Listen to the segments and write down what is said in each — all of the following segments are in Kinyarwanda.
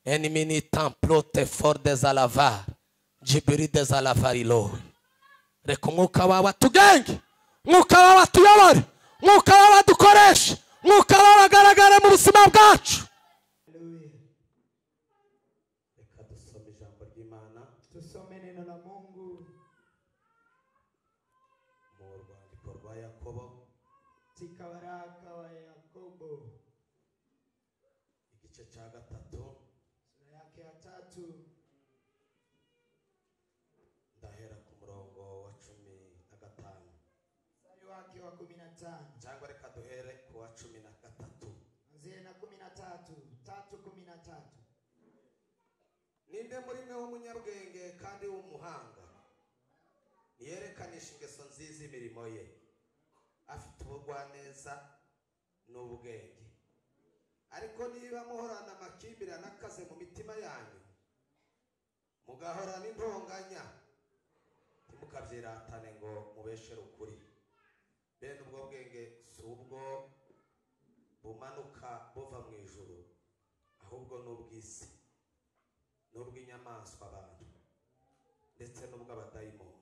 Enimini templote for des alavar. Jibiri des alavarilo. Reka umwuka wawe atugenge. Umwuka wawe atuyobore. Umwuka wawe adukoreshe. Umwuka wawe agaragare mu buzima bwacu. Reka dusome ijambo ry'Imana. Tusome neno la Mungu mu rwandiko rwa Yakobo. katika waraka wa Yakobo Igice cya 3. sura yake ya 3 ndahera ku murongo wa 15. mstari wake wa 15. Cyangwa reka duhere ku wa 13. Anzia na 13, 3:13. Ninde muri mwe w'umunyabwenge kandi w'umuhanga niyerekanisha ingeso nziza imirimo ye, afite ubugwaneza n'ubwenge. Ariko niba muhorana amakimbirane akaze mu mitima yanyu, mugahorana intonganya, ntimukabyiratane ngo mubeshere ukuri. Bene ubwo bwenge si ubwo bumanuka buva mu ijuru, ahubwo n'ubw'isi, n'ubw'inyamaswa abantu, ndetse n'ubw'abadayimoni.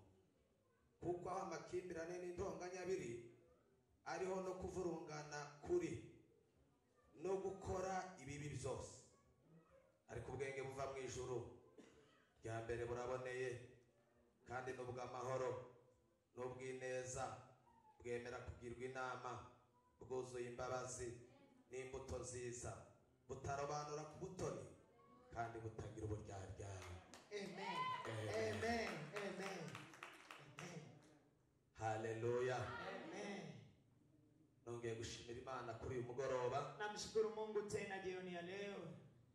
Kuko aho amakimbirane n'intonganya biri, ariho no kuvurungana kuri no gukora ibibi byose. Ariko ubwenge buva mu ijuru rya mbere buraboneye, kandi n'ubw'amahoro n'ubw'ineza, bwemera kugirwa inama, bwuzuye imbabazi n'imbuto nziza, butarobanura ku butoni, kandi butagira uburyaryana. Amen. Amen. Amen. Amen. Haleluya. Amen. Nongeye gushimira Imana kuri uyu mugoroba. Namshukuru Mungu tena jioni ya leo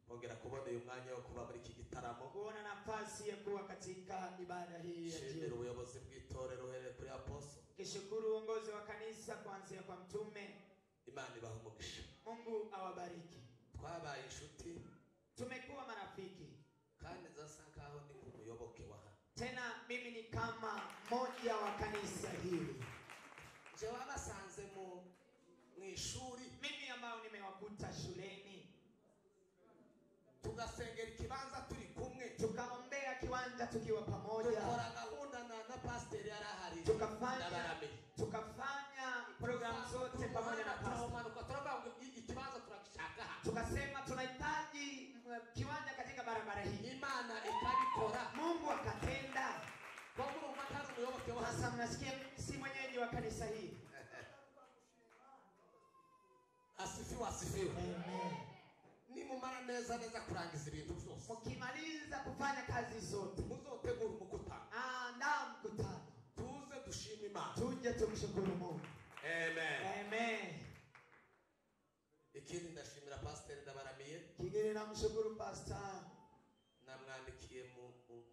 Kongera kubona uyu mwanya wo kuba muri iki gitaramo. kuona nafasi ya kuwa katika ibada hii ya Shimira jioni. ubuyobozi bw'itorero uhereye kuri Apostle. Kishukuru uongozi wa kanisa kuanzia kwa mtume. Imana ibahe umugisha. Mungu awabariki. Twabaye inshuti Tumekuwa marafiki. kandi zasa nkaho ni umuyoboke wa hano. Tena mimi ni kama moja wa kanisa hili. Je, wabasanze mu ishuri, Mimi ambao nimewakuta shuleni, tugasengera ikibanza turi kumwe, tukaombea kiwanja tukiwa pamoja, tukora gahunda na pastor yari ahari, tukafanya programu zote pamoja na pastor. Ikibanza turakishaka hano. Tukasema tunahitaji kiwanja katika barabara hii. Imana ikabikora. Mungu akatenda. Kwa Mungu makazi umuyoboke wa hano. Sasa mnasikia si mwenyeji wa kanisa hili. Asifiwe, asifiwe. Amen. Nimumara neza kurangiza ibintu byose, Mkimaliza kufanya kazi zote, muzotegura umukutano, andaa mkutano, tuze dushime Imana, tuje tumshukuru Mungu. amen. Amen. Ikindi ndashimira pastor Ndabaramiye. Kingine namshukuru pastor. Namwandikiye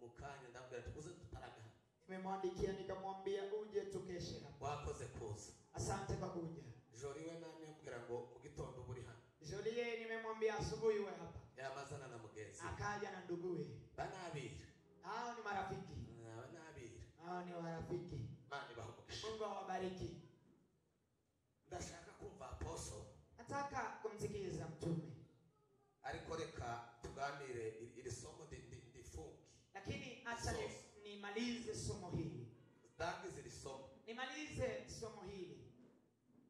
mu kanya ndambwira tuze tutarame hano. Nimemwandikia nikamwambia uje tukeshe hapa. Wakoze kuza. Asante kwa kuja. Jori we nani ambwira ngo mu gitondo buri hano. Jolie nimemwambia asubuhi uwe hapa. Yamazana na mugenzi. Akaja na nduguwe. Banabira. Hao ni marafiki. Banabira. Hao ni marafiki. Mani bahugisha. Mungu awabariki. Ndashaka kumva Apostle. Nataka kumsikiza mtume. Ariko reka tuganire iri somo ndifungi. Lakini acha nimalize somo hili. Ndangize iri somo. Nimalize somo hili.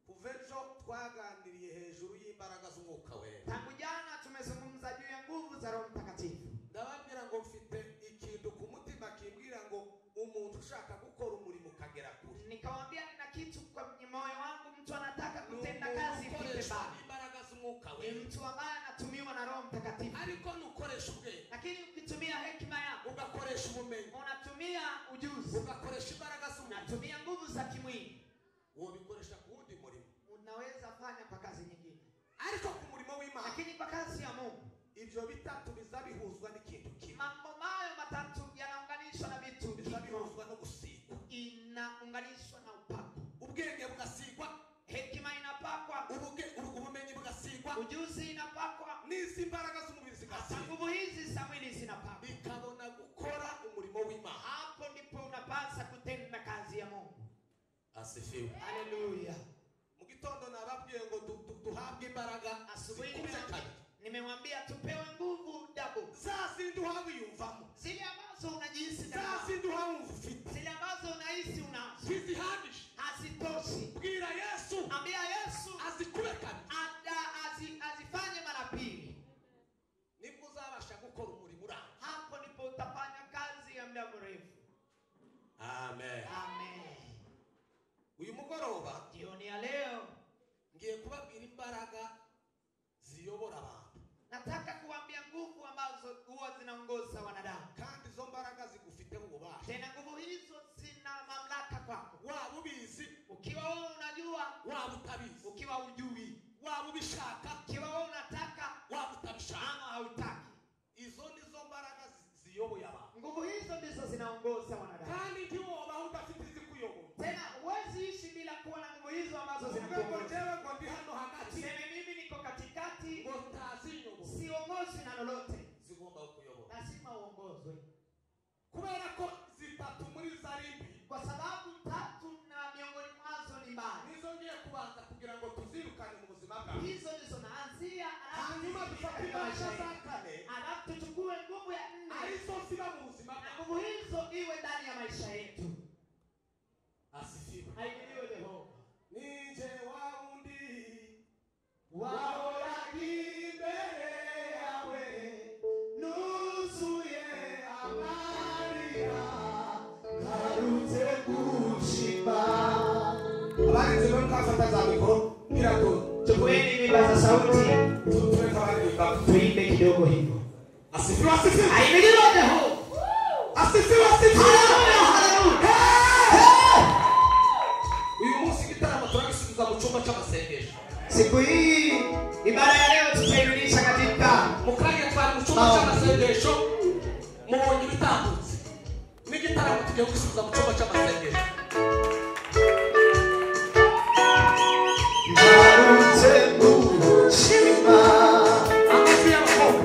Kuvejo twaganiriye hejuru y'imbaraga z'umwuka wera. Tangu jana tumezungumza juu ya nguvu za Roho Mtakatifu. Ndababwira ngo mfite ikintu ku mutima kimbwira ngo umuntu ushaka gukora umurimo kagera kure. Nikamwambia nina kitu kwa moyo wangu, mtu anataka kutenda kazi ifike mbali. Imbaraga z'umwuka wera. Mtu ambaye anatumiwa na Roho Mtakatifu. Ariko nukoresha ubwenge. Lakini ukitumia hekima yako, ugakoresha ubumenyi, unatumia ujuzi, ugakoresha imbaraga z'umwuka, unatumia nguvu za kimwili, wobikoresha ku wundi murimo. Unaweza fanya kwa kazi nyingine. Ariko ku murimo w'Imana, lakini kwa kazi ya Mungu, ibyo bitatu bizabihuzwa n'ikintu kimwe. Mambo hayo matatu yanaunganishwa na vitu bizabihuzwa no gusigwa. Inaunganishwa na upako. Ubwenge bugasigwa, hekima inapakwa, ubumenyi bugasigwa, ujuzi inapakwa, n'izi imbaraga z'umubiri zigasigwa. Nguvu hizi za mwili zinapakwa. Bikabona gukora umurimo w'Imana. Hapo ndipo unapasa kutenda kazi ya Mungu. Asifiwe. Haleluya. Mu gitondo nababwiye ngo duhabwe imbaraga. Asubuhi nimemwambia tupewe nguvu double. mugoroba jioni ya leo ngiye kubabwira imbaraga ziyobora abantu. nataka kuambia nguvu ambazo huwa zinaongoza wanadamu. Kandi izo mbaraga zigufiteho ububasha. Tena nguvu hizo zina mamlaka kwako. Waba ubizi, Ukiwa wewe unajua, waba utabizi. ukiwa hujui, Waba ubishaka, ukiwa wewe unataka, waba utabishaka. ama hautaki. Izo nizo mbaraga ziyoboye abantu. Nguvu hizo ndizo zinaongoza wanadamu. Kandi ntiwoba udafite izikuyobora. Tena huwezi ishi bila kuwa na nguvu hizo ambazo Ubwo zinakuongoza. jewe ngo ndi hano hagati, Useme mimi niko katikati, ngo ntazinyobora. siongozwi na lolote. Zigomba kuyobora. Lazima uongozwe. Kubera ko zitatu muri zarimbi, Kwa sababu tatu na miongoni mwazo ni mbaya. nizo ngiye kubanza kugira ngo tuzirukane mu buzima bwawe. Hizo ndizo naanzia, Hanyuma dufate imbaraga za kane, alafu tuchukue nguvu ya nne. arizo ziba mu buzima Na bwawe. nguvu hizo iwe ndani ya maisha yetu. Asifiwe. Haikiliwe Yehova. Nije waundi Wahoraga imbere yawe, nuzuye amarira, ngarutse gushima. abarinzi bo mukafata za mikoro birato Chukueni vipaza sauti, tuweka baririmba. tuimbe kidogo hivyo. Asifiwe, asifiwe. Haikiliwe Yehova. Asifiwe, asifiwe. Haleluya, haleluya. Uyu munsi igitaramo turagisubiza mu cyumba cy'amasengesho. Siku hii ibada ya leo tutairudisha katika Mukanya twari mu cyumba cy'amasengesho, mubonye ibitambutse. N'igitaramo tugiye gusubiza mu cyumba cy'amasengesho. ngarutse gushima. Amafi y'abakobwa.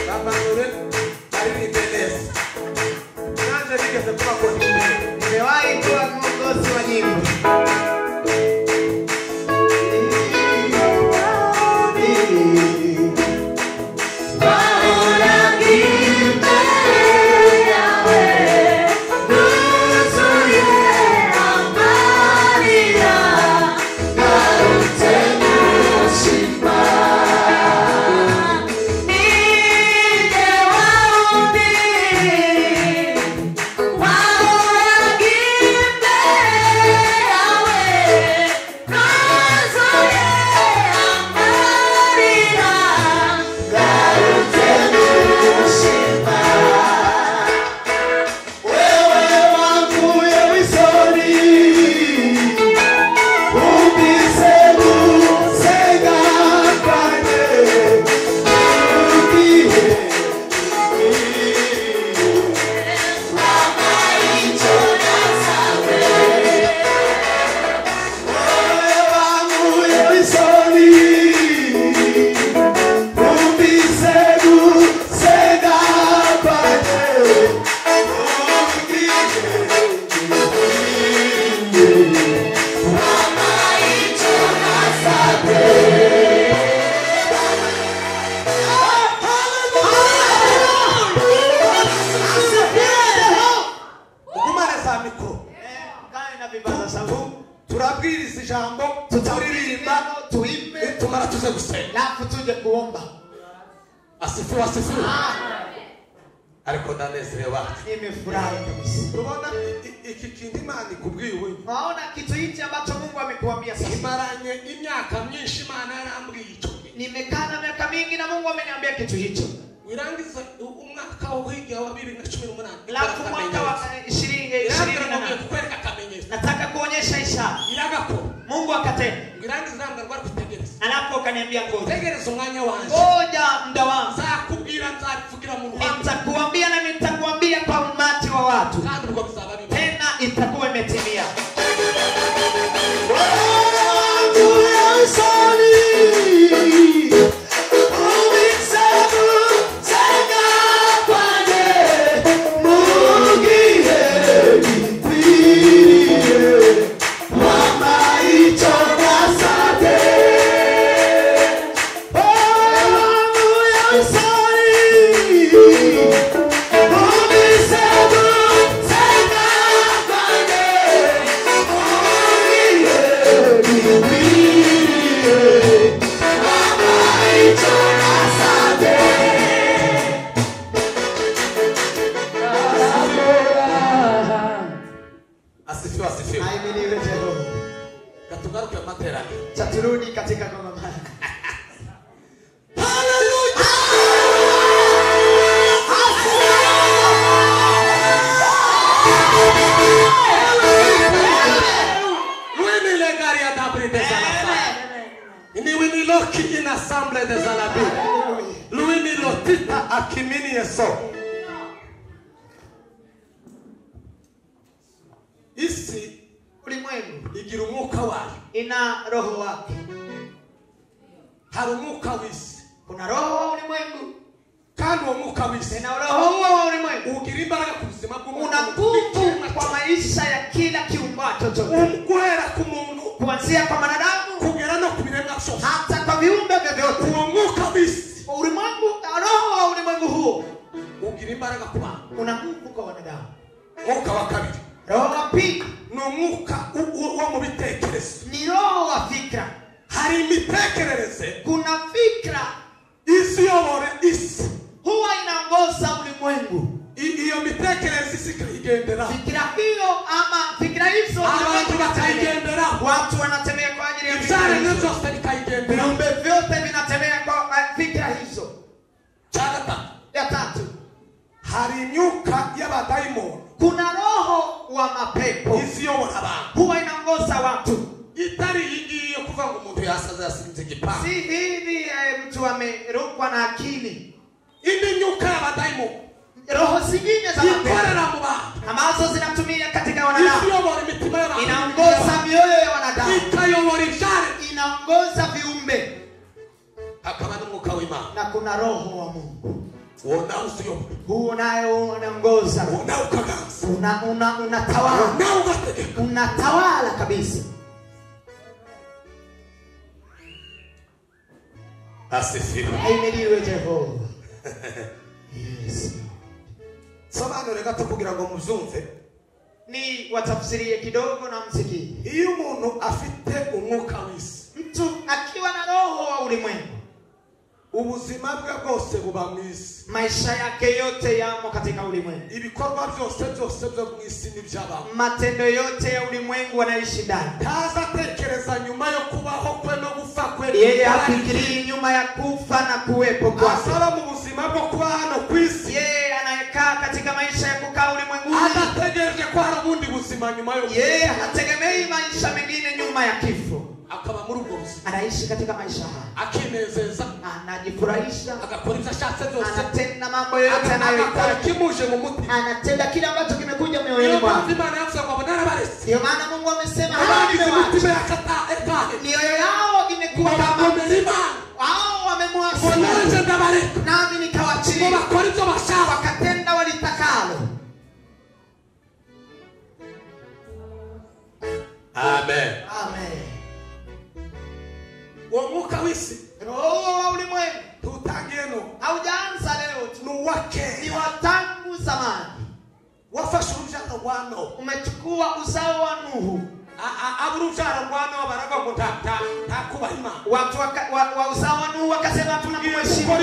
Bamanure, baririmbe neza. Nanjye nigeze kubakora imbere. Nimewahi kuwa mwongozi wa nyimbo. Mugumane za mikoro. Kae na vipaza sauti. Turabwiriza ijambo, tuturirimba, Tuimbe, tumara tuze gusenga. alafu tuje kuomba. Asifiwe, asifiwe. Ariko ndanezerewe wacu. Nimefurahi kabisa. Tubona iki kintu Imana ikubwiye ubu. Waona kitu hichi ambacho Mungu amekuambia sasa. Imaranye imyaka myinshi Imana yarambwiye icyo. Nimekaa na miaka mingi na Mungu ameniambia kitu hicho. Wirangiza umwaka wa wiga wa 2018. Alafu mwaka wa 2028 kukwereka akamenyetso. nataka kuonyesha ishara. Iragako. Mungu akatenda. Wirangiza ntabwo rwari kutegereza. Alafu akaniambia ngoja. Tegereza umwanya wanjye. Ngoja muda wangu. Nzakubwira nzavugira mu ruhame. Nitakuambia na nitakuambia kwa umati wa watu. Kandi ubwo bizaba bibi. Tena itakuwa imetimia. Sorry. Taturudi katika kongamano. Loki in assemblée des alabis. Lui ni lotita akimini yeso. Isi Ulimwengu igira umwuka wayo. ina roho wake. Hari umwuka w'isi. Kuna roho wa ulimwengu. Kandi uwo mwuka w'isi Na roho wa ulimwengu ugira imbaraga ku buzima bw'umuntu. una nguvu kwa maisha ya kila kiumbacho chote. Guhera ku muntu Kuanzia kwa wanadamu kugera no ku biremwa byose. hata kwa viumbe vyovyote. Uwo mwuka w'isi Ulimwengu, roho wa ulimwengu huo ugira imbaraga ku bantu. una nguvu kwa wanadamu. Mwuka wa kabiri Roho wa pili ni umwuka wo mu bitekerezo. ni roho wa fikra. Hari imitekerereze Kuna fikra isi yobore isi. huwa inaongoza ulimwengu. Iyo mitekerereze isi ikayigendera. Fikra hiyo ama fikra hizo Abantu bakayigendera. watu wanatembea kwa ajili ya fikra Ibyaremwe hizo. byose bikayigendera. Viumbe vyote vinatembea kwa fikra hizo. Cyagata Ya tatu, hari imyuka y'abadayimoni kuna roho wa mapepo isi yobora abantu. huwa inaongoza watu. Itari iyi yo kuvuga ngo umuntu yasaza yasinze igipanga. Si hivi mtu amerukwa na akili. Indi myuka y'abadayimoni Roho zingine za mapepo ikorera mu bantu. ambazo zinatumia katika Isi wanadamu, yobora imitima y'abantu. inaongoza mioyo ya wanadamu, ikayobora ibyare. inaongoza viumbe. Hakaba n'umwuka w'Imana. Na kuna roho wa Mungu, Uwo nawe usiyobora. huo nayo unaongoza, Uwo nawe ukaganza. unatawala, Uwo nawe ugategeka. unatawala kabisa. Asifiwe. Ahimidiwe Jehova. Yes. Sobanure gato kugira ngo muzumve. Ni watafsirie kidogo na msikie. Iyo umuntu afite umwuka w'isi, Mtu akiwa na roho wa ulimwengu, ubuzima bwe bwose buba mu isi. maisha yake yote yamo katika ulimwengu. Ibikorwa byose byo mu isi n'iby'abantu. Matendo yote ya ulimwengu wanaishi ndani. Ntazatekereza nyuma yo kubaho kwe no gupfa kwe. Yeye hafikirii nyuma ya kufa na kuwepo kwake. Asaba mu buzima bwo kuba hano ku isi. Yeye anayekaa katika maisha ya kukaa ulimwenguni, Adategereje ko hari ubundi buzima nyuma yo. yeye hategemei maisha mengine nyuma ya kifo. Akaba muri ubwo buzima. Anaishi katika maisha haya, Akinezeza, anajifurahisha, agakora ibyo ashatse byose. anatenda mambo yote anayohitaji, kimuje mu mutima. anatenda kile ambacho kimekuja Iyo moyoni mwake. Imana yavuze ngo narabarize. Ndio maana Mungu amesema Abandi hawa imitima yakata etahe. mioyo yao imekuwa kama Bagomera Imana. wao wamemwasi, Bonanje ndabareka. nami Ngo nikawaachilia bakora ibyo bashaka. wakatenda walitakalo. Amen. Amen. Uwo mwuka w'isi Roho wa ulimwengu tutangiye no haujaanza leo tu, ni wake. ni wa tangu zamani. Wafashe urubyaro rwa Nowa. Umechukua uzao wa Nuhu. Urubyaro rwa Nowa baravuga ngo ntakubaha Imana. Watu wa uzao wa Nuhu wakasema tunamheshimu,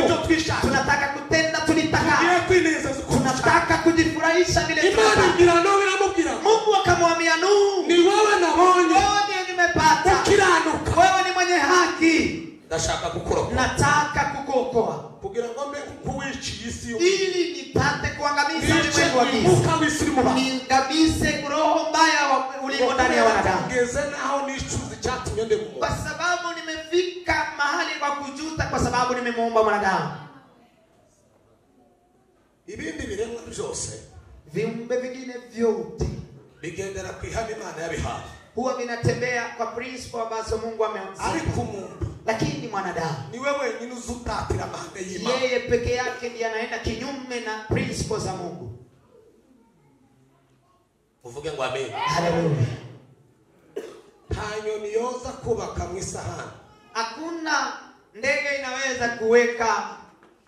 tunataka kutenda tulitaka, Tugiye kwinezeza uko tunataka kujifurahisha vile Imana tunataka. igira Nowa iramubwira. Mungu akamwambia Nuhu, Ni wowe nabonye wewe ndiye nimepata, ukiranuka. wewe ni mwenye haki, Ndashaka kukurokoa. nataka kukuokoa Kugira ngo mbe kuwiciye isi yo. ili nipate kuangamiza ulimwengu wa giza, Mwuka w'isi uri mu bantu. niangamize roho mbaya ulimo ndani ya wanadamu. Ngeze naho nicuza icyatumye ndi mu Kwa sababu nimefika mahali kwa kujuta, kwa sababu nimemuomba mwanadamu. ibindi biremwa byose Viumbe vingine vyote bigendera ku ihame Imana yabihaye. huwa vinatembea kwa principle ambazo Mungu ameanzisha, Ariko umuntu lakini mwanadamu ni wewe wenyine uzutatira amahame y'Imana. yeye peke yake ndiye anaenda kinyume na principle za Mungu. Uvuge ngo amen. Haleluya. Nta nyoni yoza kubaka mu isahani. Hakuna ndege inaweza kuweka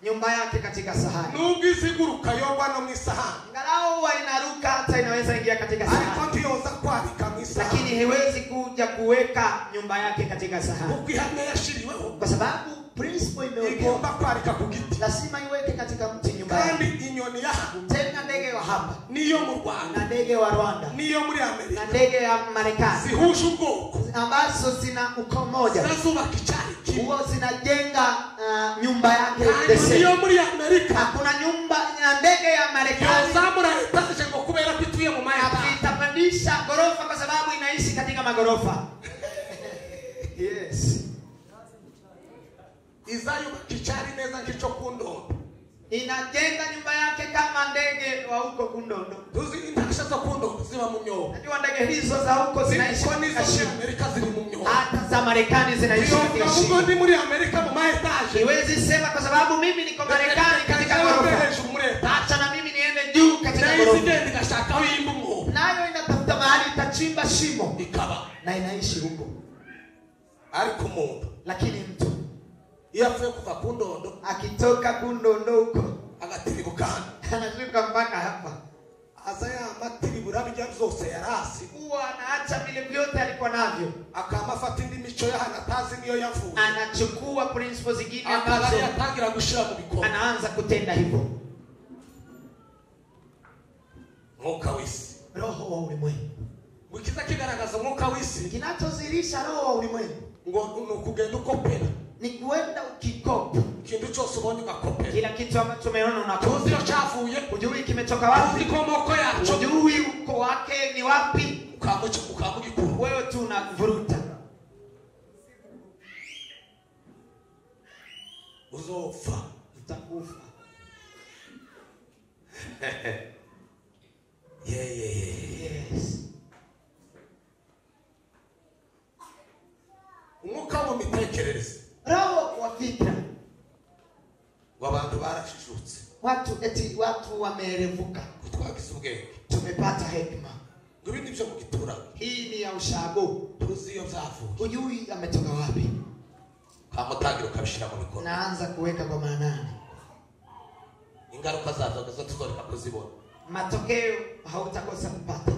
nyumba yake katika sahani. Nubwo iziguruka yogwa no mu isahani. Angalau huwa inaruka, hata inaweza ingia katika Ariko sahani, ntiyoza kwarika mu lakini hawezi kuja kuweka nyumba yake katika sahani, kwa sababu principle imewekwa lazima iweke katika mti nyumba yake. Tena ndege wa hapa na ndege wa Rwanda na ndege ya Marekani ambazo zina ukoo moja, huo zinajenga nyumba yake deseni. Hakuna nyumba ya ndege ya Marekani itapandisha gorofa kwa sababu inaishi katika magorofa. Yes. Izayo kichari neza kicho Kundondo. Inajenga nyumba yake kama ndege wa huko Kundondo. Tuzi intakisha za Kundondo ziba mumyo. Najua ndege hizo za huko zinaishi katika shimo. Amerika zili mumyo. Hata za Marekani zinaishi katika shimo. Mungu ndi muri Amerika mu maetage. Siwezi sema kwa sababu mimi niko Marekani katika ghorofa. Acha na mimi niende juu katika ghorofa. Nayo nikashaka wimbo. Nayo inatafuta mahali itachimba shimo. Ikaba. Na inaishi huko. Ariko mundu. Lakini mtu yavuye kuva Kundondo, akitoka Kundondo huko agatiribukana anashuka mpaka hapa, azaya matiribura bijya byose yarasi, huwa anaacha vile vyote alikuwa navyo, akamafata indi mico yahanatazi niyo yavuye, anachukua principles zingine ambazo yatangira gushira mu bikorwa, anaanza kutenda hivyo. Mwuka w'isi, roho wa ulimwengu, mukiza kigaragaza mwuka w'isi, kinachozilisha roho wa ulimwengu ngo nukugenda ukopera, ni kuenda ukikopa kintu cyose ubonye ugakopera, kila kitu ambacho umeona unakopa. Tuzi cyavuye, hujui kimetoka wapi, tuzi komoko yacho, hujui uko wake ni wapi, ukamugikuru, wewe tu unavuruta. Uzofa, utakufa. Yes. Umwuka wo mitekerereze, roho wa fikra, wabantu barashishutse, watu wamerevuka, kutwagiza ubwenge, tumepata hekima. Ngibindi byo mugitura, hii ni ya ushago, tuzi iyo byavuye, hujui ametoka wapi, kamutagiro kabishira mu bikorwa, naanza kuweka kwa maanani. Ingaruka zazo tuzoreka kuzibona, matokeo hautakosa kupata.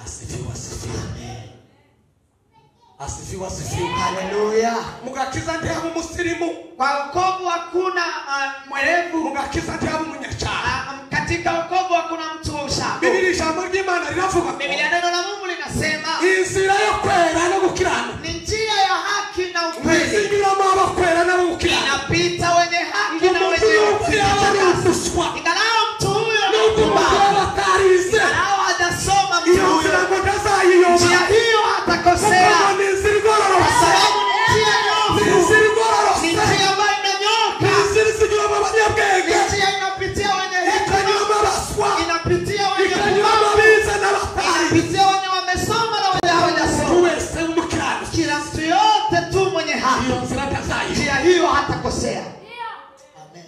Asifiwe, asifiwe. Amen. Asifiwe, asifiwe. Haleluya. Mugakiza ndi hamu musirimu, kwa wokovu hakuna mwerevu. Mugakiza ndi hamu munyacha, katika wokovu hakuna mtu wa ushago. Biblia jambo ry'Imana liravuga, Biblia neno la Mungu linasema inzira yo kwera no gukirana ni njia ya haki na ukweli, inzira yo kwera na gukirana inapita wenye haki na wenye ukweli. Ingalau mtu huyo ni mbaya, ingalau hajasoma mtu huyo, njia hiyo hatakosea, kwa sababu ni njia nyofu, ni njia ambayo inanyoka, ni njia inapitia wenye hekima, inapitia wenye ufahamu, inapitia wenye wamesoma na wenye hawajasoma. Kila mtu yote tu mwenye haki, njia hiyo hatakosea. Amen.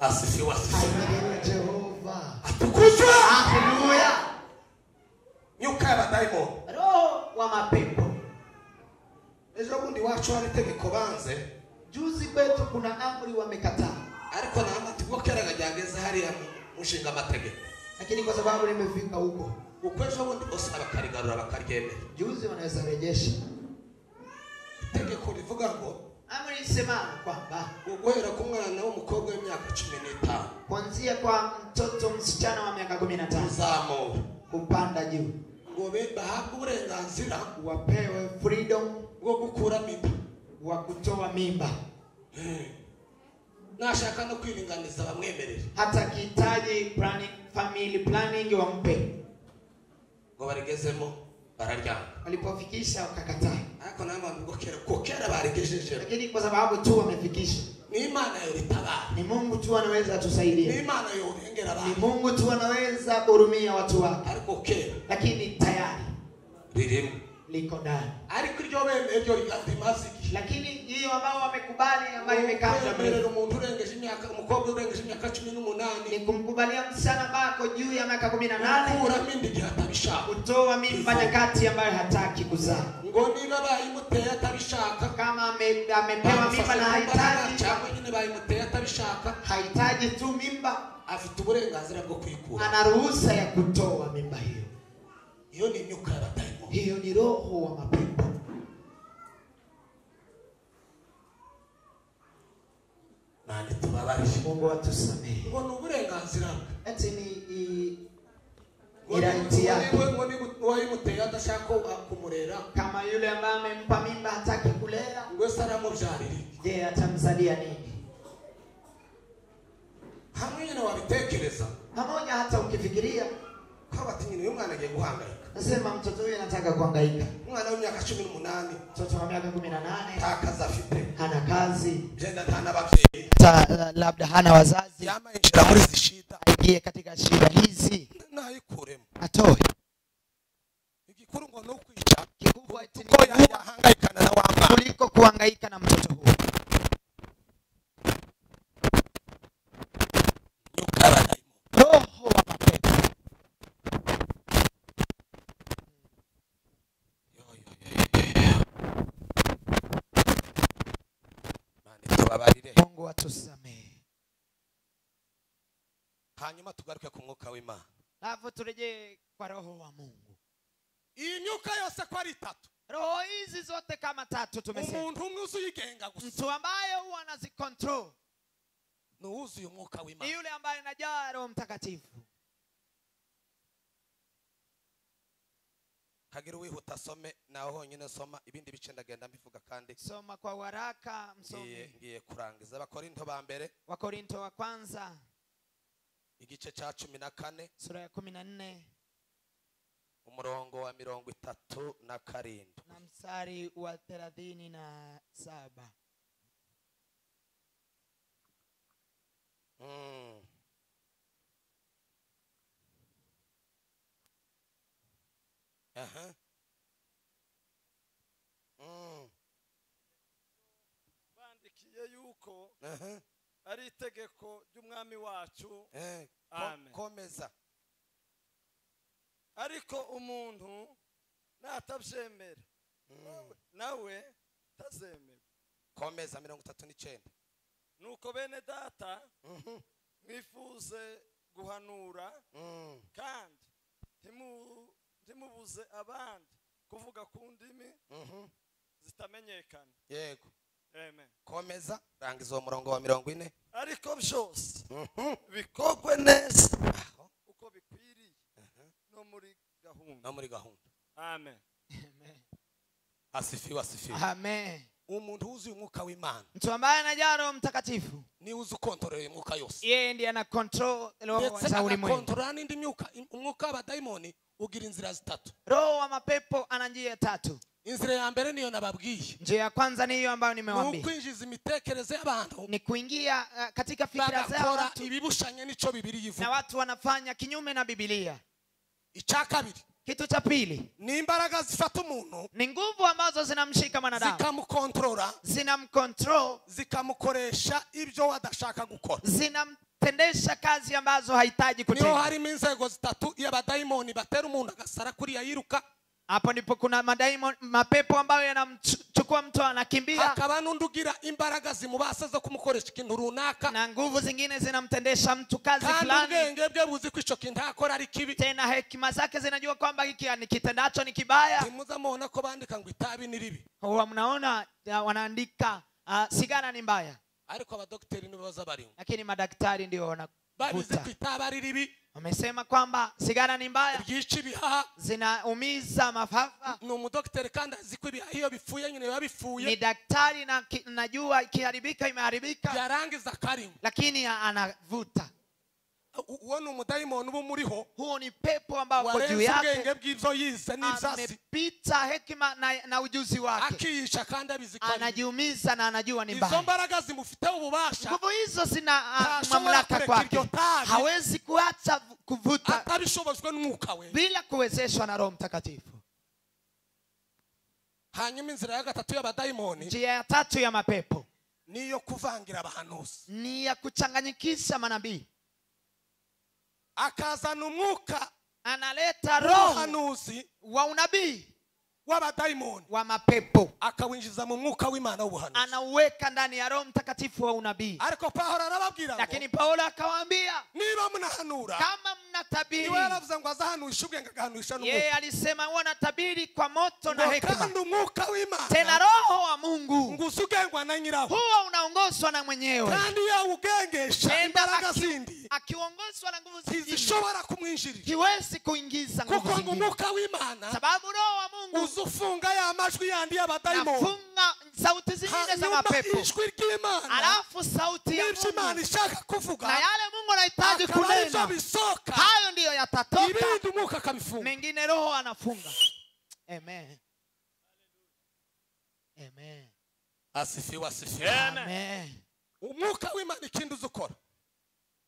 Asifiwe, asifiwe. Jehova atukuzwe. Haleluya. Nyuka ya daimon, roho wa mapepo. ejo bundi wacu hari tegeko banze, juzi kwetu kuna amri wamekataa, ariko na amategeko keraga jageze hari ya mushinga amategeko, lakini kwa sababu nimefika huko, ukwejo bundi bose abakarigarura bakaryemera, juzi wanaweza rejesha. Tegeko rivuga ngo, amri isema kwamba uguhera ku mwana w'umukobwa w'imyaka 15, kuanzia kwa mtoto msichana wa miaka 15 uzamura kupanda juu, ngo bahabwe uburenganzira, wapewe freedom bwo gukura mimba, wa kutoa mimba, nashaka no kwiringaniza bamwemerera, hata kihitaji family planning wampe, ngo barigezemo bararyama, walipofikisha wakakataa. ariko n'abantu kokera barigejeje, lakini kwa sababu tu wamefikisha, ni Imana yoritabara, ni Mungu tu anaweza tusaidia, ni Imana yorengera ni abantu, Mungu tu anaweza hurumia watu wake, ariko kera lakini tayari liko ndani. ariko iryo bemeye ryo rigatimazi. Lakini hiyo ambao wamekubali ambayo imekaa muda mrefu umuntu urengeje imyaka, umukobwa urengeje imyaka 18 ni kumkubalia msichana ambaye ako juu ya miaka 18 kuramo inda igihe atabishaka, kutoa mimba nyakati ambayo hataki kuzaa. ngo niba bayimuteye atabishaka, Kama amepewa mimba na hahitaji, cyangwa nyine bayimuteye atabishaka, hahitaji tu mimba, afite uburenganzira bwo kwikura. ana ruhusa ya kutoa mimba hiyo. Hiyo ni myuka ya daimoni. Hiyo ni roho wa mapepo. Nani tubabarije. Mungu atusamehe. Ngo n'uburenganzira bwe. Ati ni right yake. Ngo wayimuteye adashaka kumurera, Kama yule ambaye amempa mimba hataki kulea, ngo saramubyarira. je, atamzalia nini? Hamwe nyine wabitekereza. Pamoja hata ukifikiria Kwa bati nyine uyu mwana agiye guhangayika. nasema mtoto huyu anataka kuhangaika. Umwana w'imyaka 18, Mtoto wa miaka 18 takaza afite. hana kazi, Jenda ntana babyeyi. labda hana wazazi, Yama injira muri zishida. aingie katika shida hizi, Nayikuremo. atoe. Igikuru ngo no kwica. Kikubwa eti ni Ko yahangayikana na wa mwana. kuliko kuhangaika na mtoto huyu. Myuka ya daimoni. Roho wa mapepo. Nani tubabarire. Mungu atusamehe. Hanyuma tugaruke ku mwuka w'Imana. Alafu turejee kwa roho wa Mungu. Iyi myuka yose ko ari 3. Roho hizi zote kama 3 tumesema. Umuntu umwe uzuyigenga gusa. Mtu ambaye huwa anazicontrol Nuuzuye umwuka ni w'Imana. yule ambaye anajaa Roho Mtakatifu. Hagira wihuta some naho honyine soma ibindi bice ndagenda mbivuga kandi Soma kwa waraka msomi. ngiye kurangiza. Abakorinto ba mbere Wakorinto wa kwanza igice cya 14 sura ya 14 umurongo wa 37 na mstari wa 37. Aha. Bandikiye yuko Aha. ari itegeko ry'umwami wacu. Amen. Komeza. Ariko umuntu natabyemera nawe tazemera. Komeza 39. Nuko bene data mwifuze guhanura kandi ntimubuze abandi kuvuga ku ndimi zitamenyekana. Yego. Amen. Komeza rangiza uwo murongo wa 40. Ariko byose bikogwe neza uko bikwiriye no muri gahunda. Amen. Amen. Asifiwe, asifiwe. Amen. Umuntu uzuye umwuka w'Imana Mtu ambaye anajaa Roho Mtakatifu ni uzu kontrole umwuka yose. yeye ndiye ana control roho za ulimwengu. Kontrola n'indi myuka. Umwuka wa daimoni ugira inzira 3. Roho wa mapepo ana njia 3. Inzira ya mbere niyo nababwiye. Njia ya kwanza ni hiyo ambayo nimewaambia. Ukwinjiza imitekerereze y'abantu. Ni kuingia katika fikra za watu. Ibibushanye nico Biblia yivuga. Na watu wanafanya kinyume na Biblia. Icyakabiri. Kitu cha pili ni imbaraga zifata umuntu, ni nguvu ambazo zinamshika mwanadamu, zikamukontrola, zinamcontrol, zikamukoresha ibyo wadashaka gukora, zinamtendesha kazi ambazo hahitaji kutenda. Niyo harimo inzego 3 y'abadaimoni batera umuntu agasara kuri yayiruka. Hapo ndipo kuna mapepo ambayo yanamchukua mtu anakimbia. Hakaba nundugira imbaraga zimubasa zo kumukoresha ikintu runaka. Na nguvu zingine zinamtendesha mtu kazi fulani. Kandi ubwenge bwe buzi ko ico kintu akora ari kibi. Tena hekima zake zinajua kwamba hiki nikitendacho ni kibaya. Timuza muona ko bandika ngo itabi ni ribi. Huwa mnaona wanaandika sigara ni mbaya. Ariko abadokteri nibo bazabari. Lakini madaktari ndio wanavuta. Babizi ko itabi ribi. Wamesema kwamba sigara ni mbaya. Byica ibihaha. Zinaumiza mafafa. Ni umudokteri kandi aziko ibihaha iyo bifuye nyine babifuye. Ni daktari na najua ikiharibika imeharibika. Yarangiza karimu. Lakini anavuta. Uwo ni umudaimoni ubu muriho. Huo ni pepo ambao kwa juu yake. Ubwenge bw'ivyo yize n'ivyazi. Amepita hekima na ujuzi wake. Akiisha kandi abiziko. Anajiumiza na anajua ni mbaya. Izo mbaraga zimufite ububasha. Nguvu hizo zina mamlaka kwake. Hawezi kuacha kuvuta atabishobozwe n'umwuka we bila kuwezeshwa na Roho Mtakatifu. hanyuma inzira ya gatatu y'abadayimoni njia ya tatu ya mapepo niyo kuvangira abahanuzi, ni ya kuchanganyikisha manabii. akazana umwuka Analeta roho w'ubuhanuzi wa unabii w'abadayimoni wa mapepo, akawinjiza mu mwuka w'Imana w'ubuhanuzi, anauweka ndani ya Roho Mtakatifu wa unabii. ariko Pawulo arababwira ngo Lakini Paulo akawaambia, niba munahanura, kama mnatabiri, niwe yaravuze ngo azahanuisha ubwenge agahanuisha n'umwuka, yeye alisema huwa natabiri kwa moto na ngo hekima, kandi umwuka tena w'Imana roho wa Mungu ngo usugengwa na nyirawo, huwa unaongozwa na mwenyewe, kandi yawugengesha tena imbaraga zindi akiongozwa na nguvu zingine ntizishobora kumwinjirira, kiwezi kuingiza nguvu kuko ngo zingine, umwuka w'Imana sababu roho wa Mungu uzufunga ya majwi yandi y'abadayimoni, nafunga sauti zingine za mapepo, ijwi ry'Imana alafu sauti ya n'ibyo Imana Mungu ishaka kuvuga na yale Mungu anahitaji akaba aribyo kunena, bisoka, hayo ndiyo yatatoka, ibindi umwuka akabifunga. mengine roho anafunga. Amen. Amen. Asifiwe, asifiwe. Amen. Umwuka w'Imana ikindi uzukora,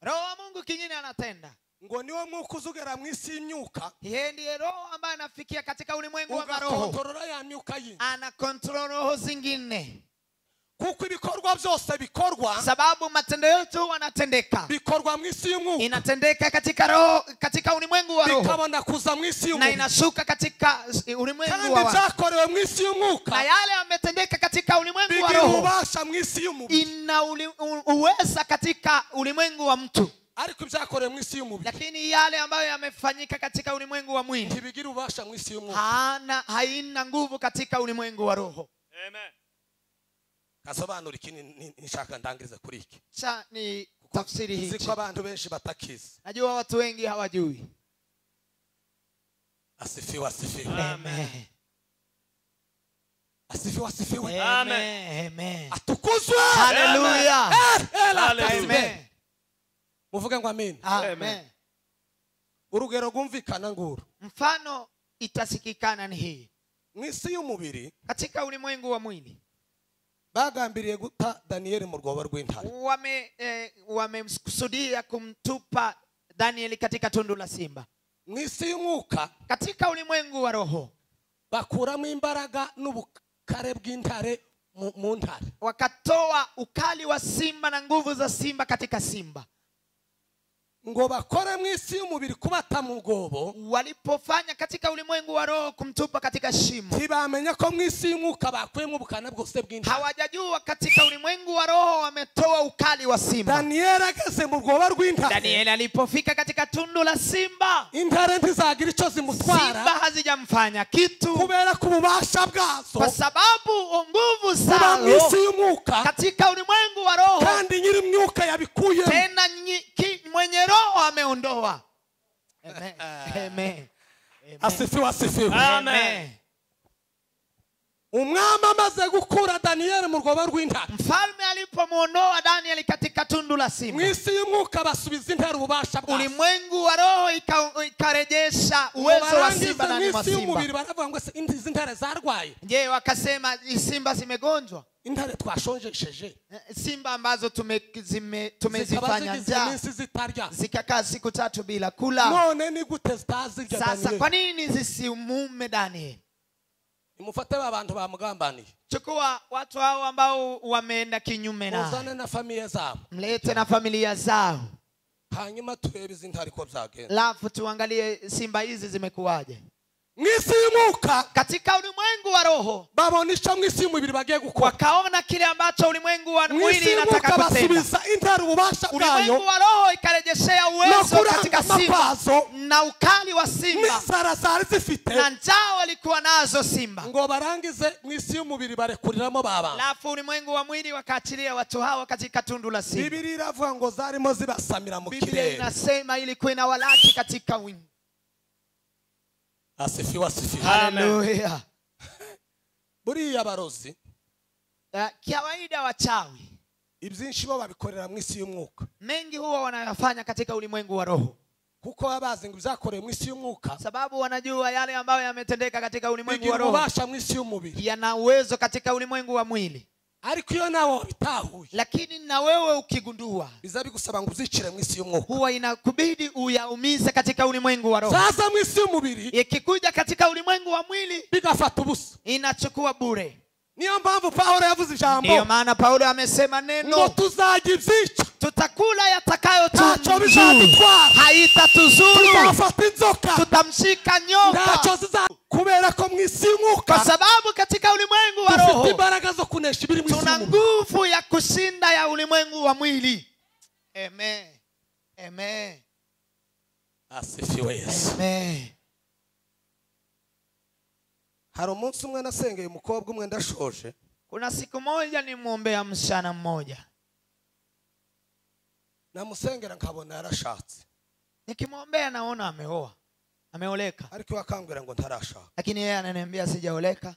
Roho wa Mungu kingine anatenda, ngo niwo mwuka uzugera mu isi y'imyuka, yeye ndiye roho ambaye anafikia katika ulimwengu wa maroho, ugakontorora ya myuka yindi, ana control roho zingine, kuko ibikorwa byose bikorwa sababu matendo yote huwa yanatendeka, bikorwa mu isi y'umwuka, inatendeka katika roho, katika ulimwengu wa roho, bikabona kuza mu isi na y'umwuka, inashuka katika ulimwengu kandi wa watu, byakorewe mu isi y'umwuka na yale yametendeka katika ulimwengu wa bigira roho ububasha mu isi y'umubiri, ina uweza katika ulimwengu wa mtu, ariko ibyakorewe mu isi y'umubiri lakini yale ambayo yamefanyika katika ulimwengu wa mwili ntibigira ububasha mu isi y'umwuka. haina nguvu katika ulimwengu wa roho. Amen. Kasobanura ikindi nishaka ndangirize kuri iki, Cha ni tafsiri hii, ziko abantu benshi batakizi. najua watu wengi hawajui. Asifiwe, asifiwe. Amen. Asifiwe, asifiwe. Amen. Amen. Atukuzwe. Hallelujah. Amen. Muvuge ngo amen. Amen. Urugero rwumvikana nguru, Mfano itasikikana ni hii, mu isi y'umubiri katika ulimwengu wa mwili bagambiriye guta Danieli mu rwobo rw'intare, wamemkusudia kumtupa Danieli katika tundu la simba. mu isi y'umwuka Katika ulimwengu wa roho bakuramo imbaraga n'ubukare bw'intare mu ntare, wakatoa ukali wa simba na nguvu za simba katika simba. ngo bakore mu isi y'umubiri kubata mu rwobo, Walipofanya katika ulimwengu wa roho kumtupa katika shimo, ntibamenya ko mu isi y'umwuka bakuyemo ubukana bwose bw'intare. hawajajua katika ulimwengu wa roho wametoa ukali wa simba. Danieli ageze mu rwobo rw'intare, Danieli alipofika katika tundu la simba, intare ntizagira icyo zimutwara simba hazijamfanya kitu, kubera ku bubasha bwazo kwa sababu nguvu kuba mu isi zao y'umwuka, katika ulimwengu wa roho, kandi nyiri imyuka yabikuyemo. tena mwenye roho ameondoa. Amen. Amen. Asifiwe, asifiwe. Amen. Umwami amaze gukura Danieli mu rwobo rw'intare, Mfalme alipomuondoa Danieli katika tundu la mu simba, isi y'umwuka basubiza intare ububasha bwazo. ulimwengu wa roho ikarejesha uwezo wa simba mu ndani mwa isi y'umubiri simba. baravuga ngo izi ntare zarwaye, Je, wakasema simba zimegonjwa? intare twashonjesheje Simba ambazo zikaba tumezifanya zigize njaa iminsi zitarya, zikakaa siku 3 bila kula. none ni gute zitazirya Sasa Danieli? kwa nini zisimume Danieli? Nimufate abantu bamugambaniye, Chukua watu hao ambao wameenda kinyume na, muzane na familia zabo, mlete na familia zao, hanyuma turebe izi ntare ko byagenda. alafu tuangalie simba hizi zimekuwaje. Mu isi y'umwuka Katika ulimwengu wa roho babona icyo mu isi y'umubiri bagiye gukora, wakaona kile ambacho ulimwengu wa mu isi mwili inataka y'umwuka kutenda. basubiza intare ububasha Ulimwengu bwayo wa roho ikarejeshea uwezo katika kurangama simba kwazo na ukali wa simba n'inzara zari zifite, na njaa walikuwa nazo simba. ngo barangize mu isi y'umubiri barekuriramo babana. Alafu ulimwengu wa mwili wakaachilia watu hao katika tundu la simba. Biblia iravuga ngo zarimo zibasamira mu Biblia kirere. inasema ilikuwa inawalaki katika wingu. Asifiwe, asifiwe. Haleluya. Buriya abarozi Kawaida wachawi ibyinshi bo babikorera mu isi y'umwuka, mengi huwa wanayafanya katika ulimwengu wa roho, kuko baba bazi ngo ibyakorewe mu isi y'umwuka sababu wanajua yale ambayo yametendeka katika ulimwengu wa bigira roho ububasha mu isi y'umubiri. yana uwezo katika ulimwengu wa mwili. ariko iyo nawe bitahuye, lakini na wewe ukigundua, biza bigusaba ngo uzicire mu isi y'umwuka. huwa inakubidi uyaumize katika ulimwengu wa roho. Sasa mu isi y'umubiri Ikikuja katika ulimwengu wa mwili, bigafata ubusa. inachukua bure. Niyo mpamvu Paulo yavuze ijambo, Ndio maana Paulo amesema neno, ngo tuzajya ibyica, tutakula yatakayotumzuru, ntacyo bizadutwara, haitatuzuru, tuzafata inzoka, tutamshika nyoka, ntacyo ziza, kubera ko mu isi y'umwuka, kwa sababu katika ulimwengu wa dufite roho imbaraga zo kunesha ibiri mu isi tuna y'umwuka. nguvu ya kushinda ya ulimwengu wa mwili. Amen. Amen. Asifiwe Yesu. Amen. Hari umunsi umwe nasengeye umukobwa umwe ndashoje. Kuna siku moja nimwombea msichana mmoja, namusengera nkabona yarashatse, nikimwombea naona ameoa, ameoleka, ariko wakambwira ngo ntarashaka. lakini yeye ananiambia sijaoleka.